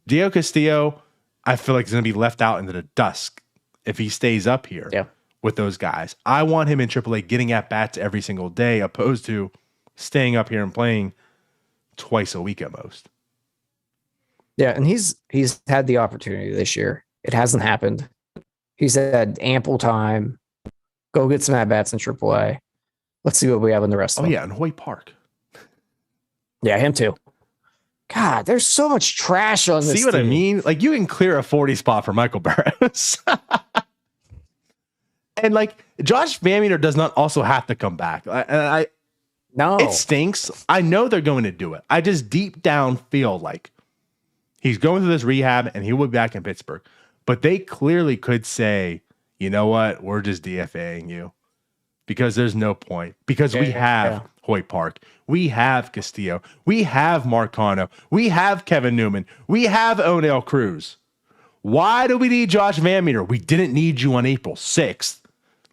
Diego Castillo, I feel like is going to be left out into the dusk if he stays up here with those guys. I want him in AAA getting at bats every single day, opposed to staying up here and playing twice a week at most. Yeah, and he's had the opportunity this year. It hasn't happened. He's had ample time. Go get some at bats in AAA. Let's see what we have in the rest of them. Oh, yeah, in Hoyt Park. Yeah, him too. God, there's so much trash on this See what team. I mean? Like, you can clear a 40 spot for Michael Burrows. And, like, Josh Van Meter does not also have to come back. No. It stinks. I know they're going to do it. I just deep down feel like he's going through this rehab and he will be back in Pittsburgh. But they clearly could say, you know what? We're just DFAing you. Because there's no point. Because we have Hoyt Park. We have Castillo. We have Marcano. We have Kevin Newman. We have Oneil Cruz. Why do we need Josh Van Meter? We didn't need you on April 6th.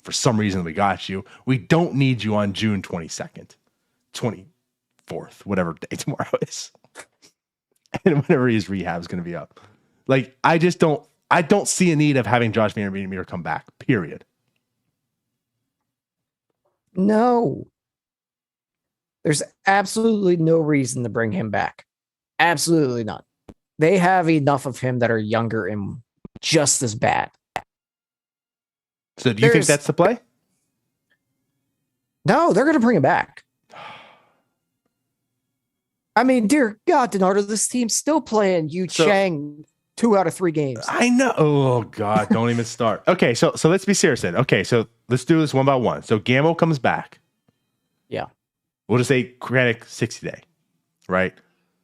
For some reason, we got you. We don't need you on June 22nd, 24th, whatever day tomorrow is. And whenever his rehab is going to be up. Like, I don't see a need of having Josh Van Meter come back, period. No. There's absolutely no reason to bring him back. Absolutely none. They have enough of him that are younger and just as bad. So do you think that's the play? No, they're going to bring him back. I mean, dear God, Donardo, this team's still playing Chang 2 out of 3 games. I know. Oh, God, don't even start. Okay, so let's be serious then. Okay, so let's do this one by one. So Gamble comes back. Yeah. We'll just say Krennic 60 day, right?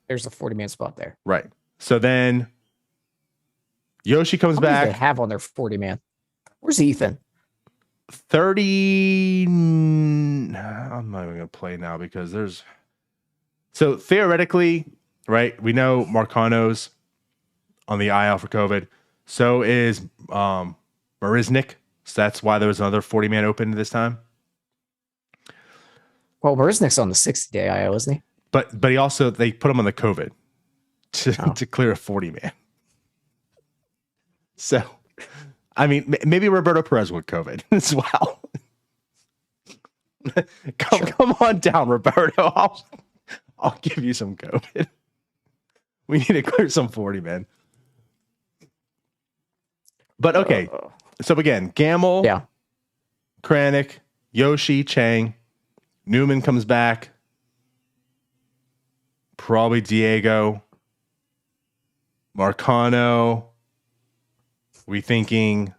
There's a 40-man spot there. Right. So then Yoshi comes back. They have on their 40-man. Where's Ethan? 30. I'm not even going to play now because there's. So theoretically, right, we know Marcano's on the IL for COVID. So is Marisnik. So that's why there was another 40-man open this time. Well, Marisnik's on the 60-day IL, isn't he? But he also, they put him on the COVID to clear a 40-man. So, I mean, maybe Roberto Perez with COVID as well. Come on down, Roberto. I'll give you some COVID. We need to clear some 40, man. But okay. So again, Gamble, Krennic, Yoshi, Chang, Newman comes back. Probably Diego. Marcano. We're thinking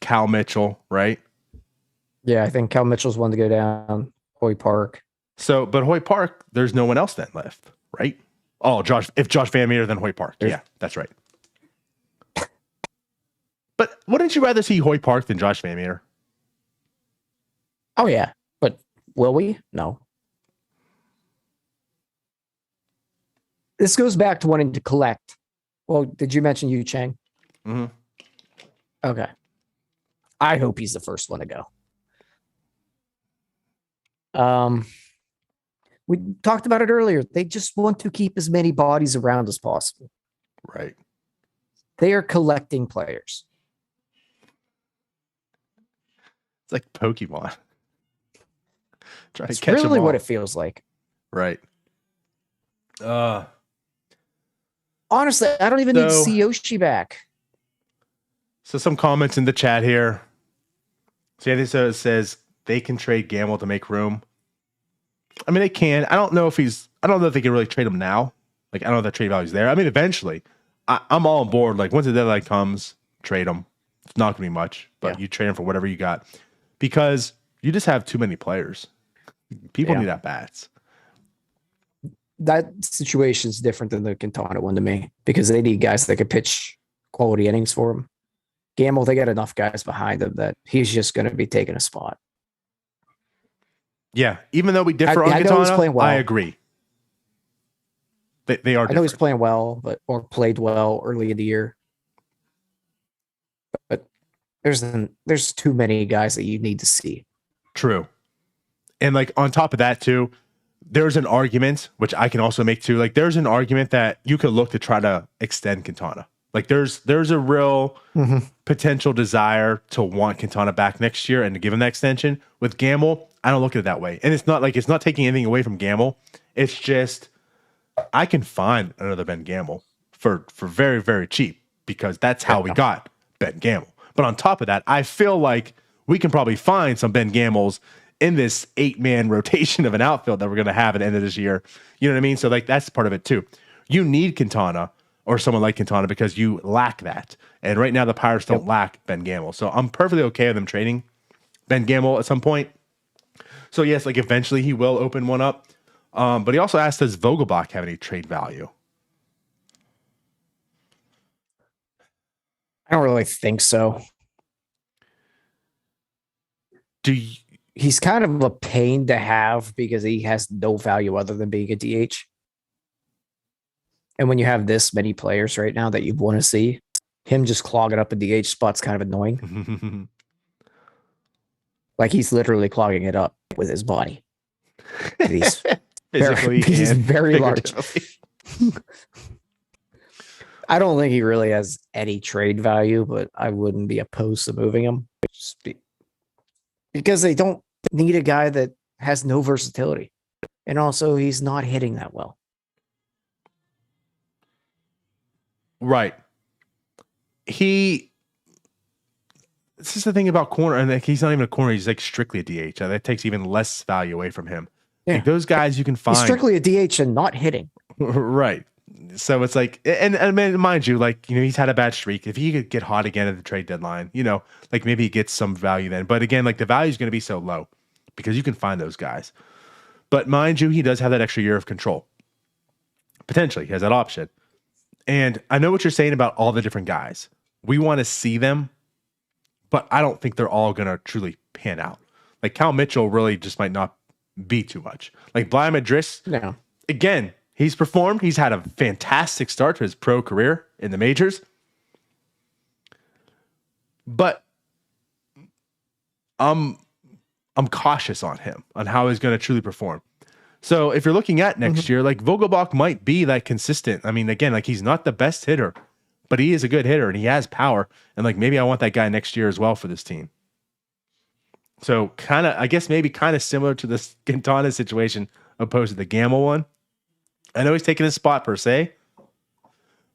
Cal Mitchell, right? Yeah, I think Cal Mitchell's one to go down. Hoy Park. So, but Hoy Park, there's no one else then left, right? Oh, if Josh Van Meter, then Hoy Park. Yeah, that's right. But wouldn't you rather see Hoy Park than Josh Van Meter? Oh, yeah. But will we? No. This goes back to wanting to collect. Well, did you mention Yu Chang? Mm-hmm. Okay. I hope he's the first one to go. We talked about it earlier. They just want to keep as many bodies around as possible. Right. They are collecting players. It's like Pokemon. Trying It's to catch really them all. what it feels like. Right. Honestly, I don't even need to see Yoshi back. So some comments in the chat here. So it says they can trade Gamble to make room. I mean, they can. I don't know if they can really trade him now. Like, I don't know if the trade value's there. I mean, eventually, I'm all on board. Like, once the deadline comes, trade him. It's not going to be much, but you trade him for whatever you got because you just have too many players. People need at bats. That situation is different than the Quintana one to me because they need guys that could pitch quality innings for him. Gamble, they got enough guys behind him that he's just going to be taking a spot. Yeah, even though we differ on Quintana, I agree. They are different. I know he's playing well, or played well early in the year. But there's too many guys that you need to see. True. And like on top of that too, there's an argument, which I can also make too. Like there's an argument that you could look to try to extend Quintana. Like there's a real potential desire to want Quintana back next year and to give him that extension. With Gamble, I don't look at it that way. And it's not taking anything away from Gamble. It's just I can find another Ben Gamble for very, very cheap because that's how we got Ben Gamble. But on top of that, I feel like we can probably find some Ben Gambles in this 8-man rotation of an outfield that we're going to have at the end of this year. You know what I mean? So like that's part of it too. You need Quintana or someone like Quintana because you lack that. And right now the Pirates don't lack Ben Gamble. So I'm perfectly okay with them trading Ben Gamble at some point. So yes, like eventually he will open one up. But he also asked, does Vogelbach have any trade value? I don't really think so. He's kind of a pain to have because he has no value other than being a DH. And when you have this many players right now that you want to see, him just clogging up a DH spot's kind of annoying. Like he's literally clogging it up with his body. He's very large. I don't think he really has any trade value, but I wouldn't be opposed to moving him. Because they don't need a guy that has no versatility. And also, he's not hitting that well. Right. This is the thing about corner, and like, he's not even a corner, he's like strictly a DH. That takes even less value away from him. Yeah. Like those guys you can find. He's strictly a DH and not hitting. Right. So it's like, and mind you, like, you know, he's had a bad streak. If he could get hot again at the trade deadline, you know, like maybe he gets some value then. But again, like the value is going to be so low because you can find those guys. But mind you, he does have that extra year of control. Potentially, he has that option. And I know what you're saying about all the different guys. We want to see them, but I don't think they're all going to truly pan out. Like Cal Mitchell really just might not be too much. Like Bryan Madris, again, he's performed. He's had a fantastic start to his pro career in the majors. But I'm cautious on him, on how he's going to truly perform. So if you're looking at next year, like Vogelbach might be that consistent. I mean, again, like he's not the best hitter, but he is a good hitter and he has power. And like maybe I want that guy next year as well for this team. So kind of, I guess maybe kind of similar to this Quintana situation opposed to the Gamble one. I know he's taking his spot per se,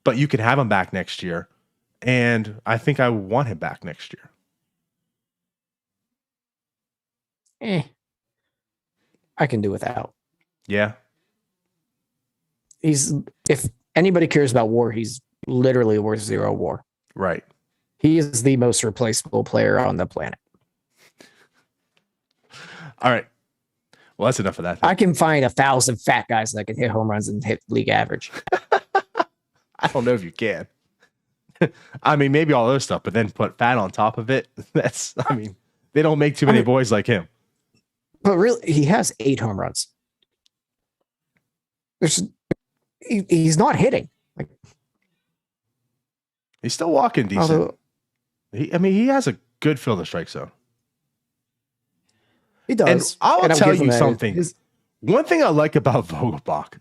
but you can have him back next year. And I think I want him back next year. I can do without. Yeah. If anybody cares about WAR, he's literally worth 0 WAR. Right. He is the most replaceable player on the planet. All right. Well, that's enough of that. I can find 1,000 fat guys that can hit home runs and hit league average. I don't know if you can. I mean, maybe all those stuff, but then put fat on top of it. They don't make too many boys like him. But really, he has 8 home runs. He's not hitting. Like, he's still walking decent. He has a good field of strike zone. He does. And I'll tell you something. One thing I like about Vogelbach,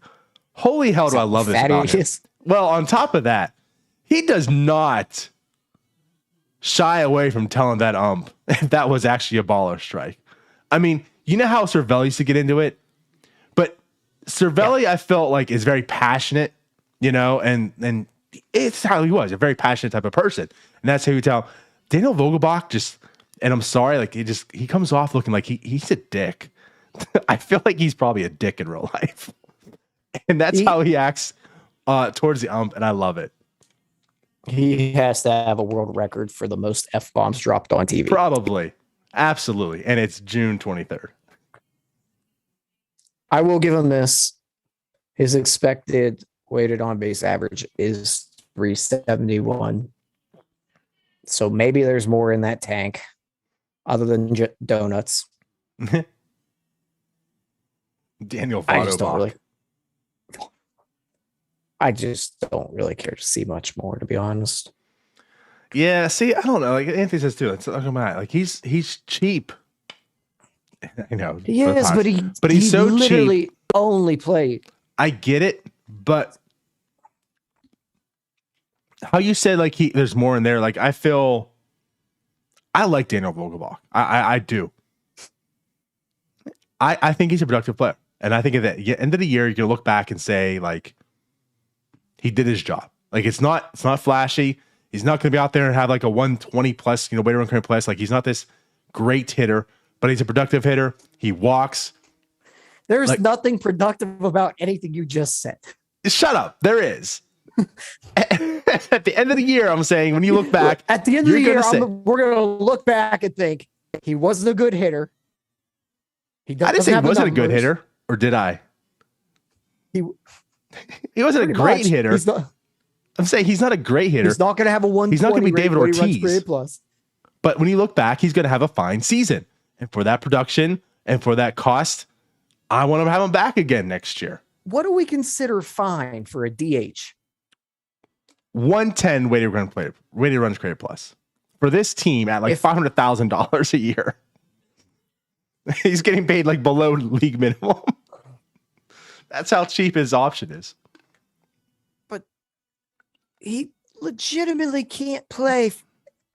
holy hell do I love this about him. Well, on top of that, he does not shy away from telling that if that was actually a ball or strike. I mean, you know how Cervelli used to get into it? But Cervelli, I felt like, is very passionate, and it's how he was, a very passionate type of person. And that's how you tell. Daniel Vogelbach just, and I'm sorry, like he comes off looking like he's a dick. I feel like he's probably a dick in real life. And that's how he acts towards the and I love it. He has to have a world record for the most F-bombs dropped on TV. Probably. Absolutely. And it's June 23rd. I will give him this. His expected weighted on base average is 371. So maybe there's more in that tank other than donuts. Daniel Vogelbach. I just don't really care to see much more, to be honest. Yeah, see, I don't know. Like Anthony says too, it's like he's cheap. I know. He is, but he's so literally cheap. Only played. I get it, but how you said like there's more in there. Like I like Daniel Vogelbach. I do. I think he's a productive player, and I think at the end of the year you can look back and say like he did his job. Like it's not flashy. He's not going to be out there and have like a 120 plus, weight run current plus. Like he's not this great hitter, but he's a productive hitter. He walks. There's nothing productive about anything you just said. Shut up. There is. At the end of the year, I'm saying when you look back, at the end of the year, we're going to look back and think he wasn't a good hitter. I didn't say he wasn't a good hitter, or did I? He wasn't a great hitter. I'm saying he's not a great hitter. He's not going to have a 120. He's not going to be David Ortiz. But when you look back, he's going to have a fine season. And for that production and for that cost, I want to have him back again next year. What do we consider fine for a DH? 110 weighted runs created plus. For this team at like $500,000 a year. He's getting paid like below league minimum. That's how cheap his option is. But he legitimately can't play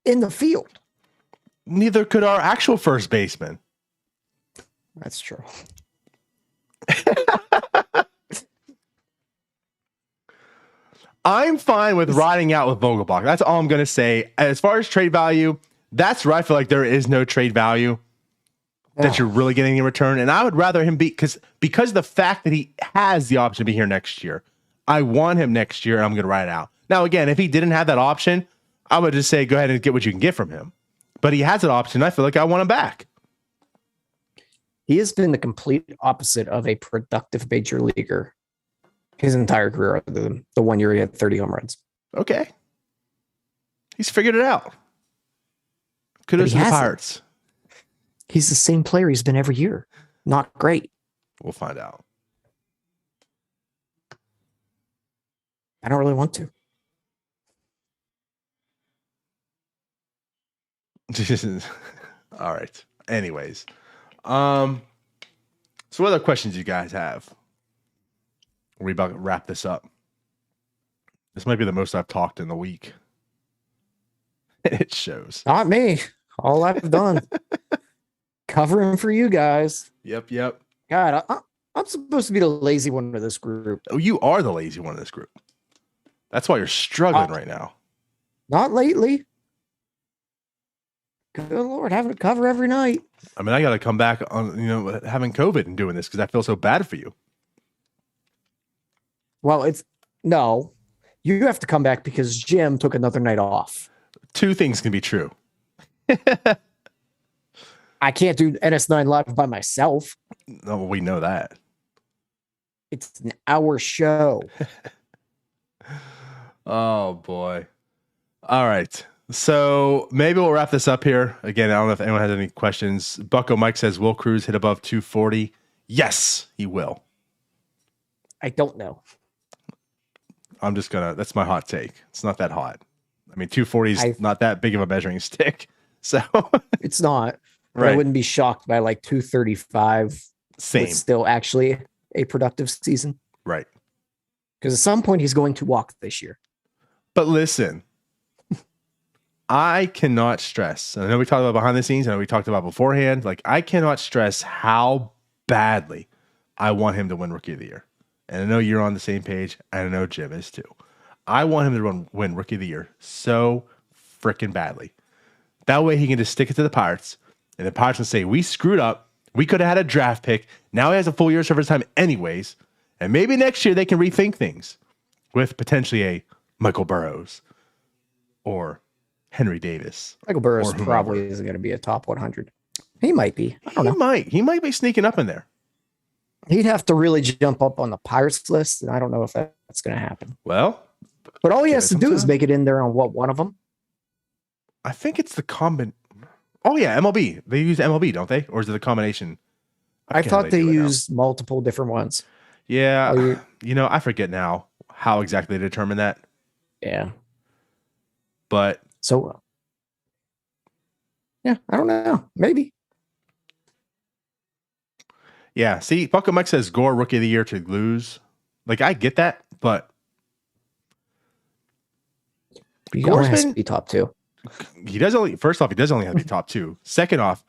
in the field. Neither could our actual first baseman. That's true. I'm fine with riding out with Vogelbach. That's all I'm going to say. As far as trade value, that's where I feel like there is no trade value that you're really getting in return. And I would rather him be, because of the fact that he has the option to be here next year. I want him next year, and I'm going to ride it out. Now, again, if he didn't have that option, I would just say go ahead and get what you can get from him. But he has an option. I feel like I want him back. He has been the complete opposite of a productive major leaguer his entire career, other than the 1 year he had 30 home runs. Okay. He's figured it out. Kudos to the Pirates. He's the same player he's been every year. Not great. We'll find out. I don't really want to. All right. Anyways. So what other questions do you guys have? We're about to wrap this up. This might be the most I've talked in the week. It shows. Not me. All I've done. Covering for you guys. Yep. God, I'm supposed to be the lazy one of this group. Oh, you are the lazy one of this group. That's why you're struggling right now. Not lately. Good Lord, having to cover every night. I mean, I got to come back on, having COVID and doing this because I feel so bad for you. Well, no. You have to come back because Jim took another night off. Two things can be true. I can't do NS9 live by myself. No, we know that. It's an hour show. Oh boy. All right. So maybe we'll wrap this up here. Again, I don't know if anyone has any questions. Bucko Mike says, Wil Crowe hit above 240? Yes, he will. I don't know. I'm just that's my hot take. It's not that hot. I mean, 240 is not that big of a measuring stick. So it's not. But right. I wouldn't be shocked by like 235. Same. It's still actually a productive season. Right. Because at some point he's going to walk this year. But listen, I cannot stress, and I know we talked about behind the scenes, I know we talked about beforehand, like I cannot stress how badly I want him to win Rookie of the Year. And I know you're on the same page, and I know Jim is too. I want him to win Rookie of the Year so freaking badly. That way he can just stick it to the Pirates, and the Pirates can say, we screwed up. We could have had a draft pick. Now he has a full year of service time anyways, and maybe next year they can rethink things with potentially a Michael Burrows or Henry Davis. Michael Burrows probably isn't going to be a top 100. He might be. I don't know. He might be sneaking up in there. He'd have to really jump up on the Pirates list, and I don't know if that's going to happen. Well, but all he has to do is make it in there on one of them? I think it's the combin. Oh yeah, MLB. They use MLB, don't they? Or is it a combination? I thought they used multiple different ones. Yeah, I forget now how exactly they determine that. Yeah, but so yeah, I don't know. Maybe. Yeah, see, Bucko Mike says Gore Rookie of the Year to lose. Like, I get that, but Gore has to be top 2. First off, he does only have to be top 2. Second off,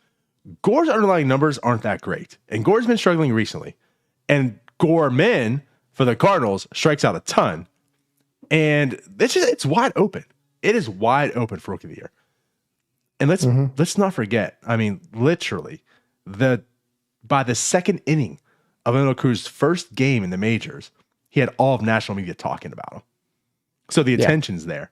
Gore's underlying numbers aren't that great. And Gore's been struggling recently. And Gorman, for the Cardinals, strikes out a ton. And it's wide open. It is wide open for Rookie of the Year. And let's not forget, I mean, literally, by the second inning of Oneil Cruz's first game in the majors, he had all of national media talking about him. So the attention's there.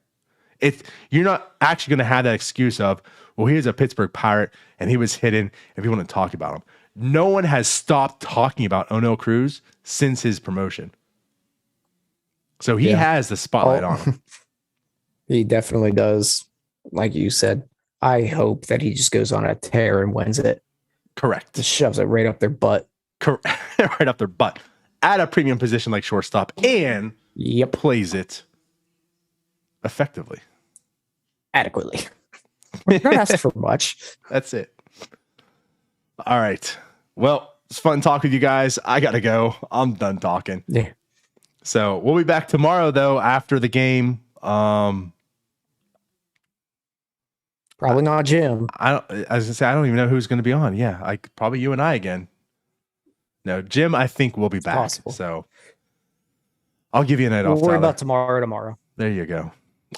You're not actually going to have that excuse of, well, he was a Pittsburgh Pirate and he was hidden and people want to talk about him. No one has stopped talking about Oneil Cruz since his promotion. So he has the spotlight on him. He definitely does. Like you said, I hope that he just goes on a tear and wins it. Correct. Just shoves it right up their butt. Right up their butt. At a premium position like shortstop and plays it effectively. Adequately. We're not asking for much. That's it. All right. Well, it's fun talking to you guys. I got to go. I'm done talking. Yeah. So we'll be back tomorrow, though, after the game. Probably not Jim. I was gonna say I don't even know who's going to be on. Yeah, probably you and I again. No, Jim, I think we'll be back. Possible. So I'll give you a night off. We'll worry about tomorrow. There you go.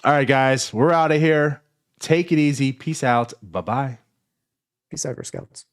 All right, guys, we're out of here. Take it easy. Peace out. Bye-bye. Peace out, Scouts.